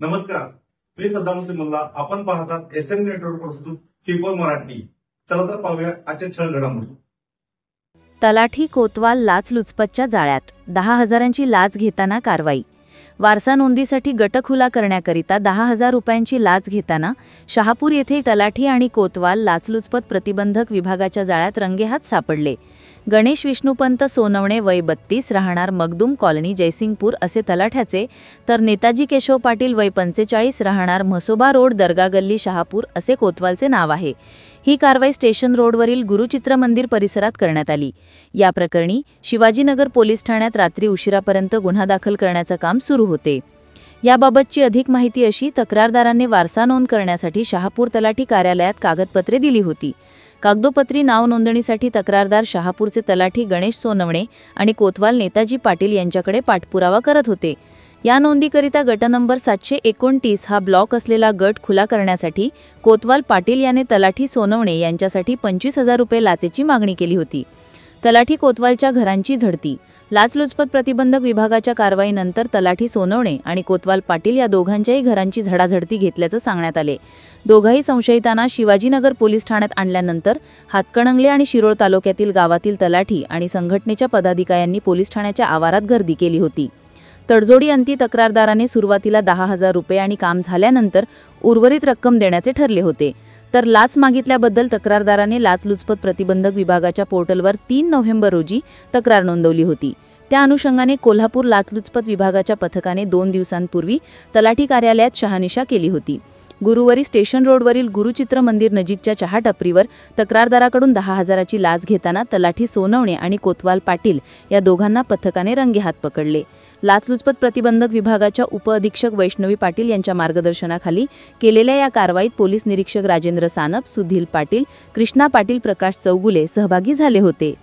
नमस्कार, मी सद्दाम मुल्ला. आपण पाहतात एसएन नेटवर्क प्रस्तुत फीफोर मराठी. चला तर पाहूया आजच्या ठळक घडामोडी. तलाठी कोतवाल लाचलुचपतच्या जाळ्यात, 10,000ची लाच घेताना कारवाई. वारसा नोंदीसाठी गटखुला करण्याकरिता 10,000 रुपयांची लाच घेताना शहापूर येथे तलाठी आणि कोतवाल लाचलुचपत प्रतिबंधक विभागाच्या जाळ्यात रंगेहात सापडले. गणेश विष्णुपंत सोनवणे वय 32 राहणार मगदूम कॉलनी जयसिंगपूर असे तलाठ्याचे, तर नेताजी केशव पाटील वय 45 राहणार म्हसोबा रोड दर्गा गल्ली शहापूर असे कोतवालचे नाव आहे. ही कारवाई स्टेशन रोडवरील गुरुचित्र मंदिर परिसरात करण्यात आली. या प्रकरणी शिवाजीनगर पोलीस ठाण्यात रात्री उशिरापर्यंत गुन्हा दाखल करण्याचे काम सुरू होते. याबाबतची अधिक माहिती अशी: तक्रारदारांनी वारसा नोंद करण्यासाठी शहापूर तलाठी कार्यालयात कागदपत्रे दिली होती. कागदोपत्री नाव नोंदणीसाठी तक्रारदार शहापूरचे तलाठी गणेश सोनवणे आणि कोतवाल नेताजी पाटील यांच्याकडे पाठपुरावा करत होते. या नोंदीकरिता गट नंबर 729 हा ब्लॉक असलेला गट खुला करण्यासाठी कोतवाल पाटील याने तलाठी सोनवणे यांच्यासाठी 25,000 रुपये लाचेची मागणी केली होती. तलाठी कोतवालच्या घरांची झडती. लाचलुचपत प्रतिबंधक विभागाच्या कारवाईनंतर तलाठी सोनवणे आणि कोतवाल पाटील या दोघांच्याही घरांची झडाझडती घेतल्याचं सांगण्यात आले. दोघाही संशयितांना शिवाजीनगर पोलीस ठाण्यात आणल्यानंतर हातकणंगले आणि शिरोळ तालुक्यातील गावातील तलाठी आणि संघटनेच्या पदाधिकाऱ्यांनी पोलीस ठाण्याच्या आवारात गर्दी केली होती. तडजोडी अंती तक्रारदाराने सुरुवातीला 10,000 रुपये आणि काम झाल्यानंतर उर्वरित रक्कम देण्याचे ठरले होते. तर लाच मागितल्याबद्दल तक्रारदाराने लाचलुचपत प्रतिबंधक विभागाच्या पोर्टलवर 3 नोव्हेंबर रोजी तक्रार नोंदवली होती. त्या अनुषंगाने कोल्हापूर लाचलुचपत विभागाच्या पथकाने 2 दिवसांपूर्वी तलाठी कार्यालयात शहानिशा केली होती. गुरुवारी स्टेशन रोडवरील गुरुचित्र मंदिर नजीकच्या चहा टपरीवर तक्रारदाराकडून 10,000ची लाच घेताना तलाठी सोनवणे आणि कोतवाल पाटील या दोघांना पथकाने रंगेहात पकडले. लाचलुचपत प्रतिबंधक विभागाच्या उपअधीक्षक वैष्णवी पाटील यांच्या मार्गदर्शनाखाली केलेल्या या कारवाईत पोलीस निरीक्षक राजेंद्र सानप, सुधील पाटील, कृष्णा पाटील, प्रकाश चौगुले सहभागी झाले होते.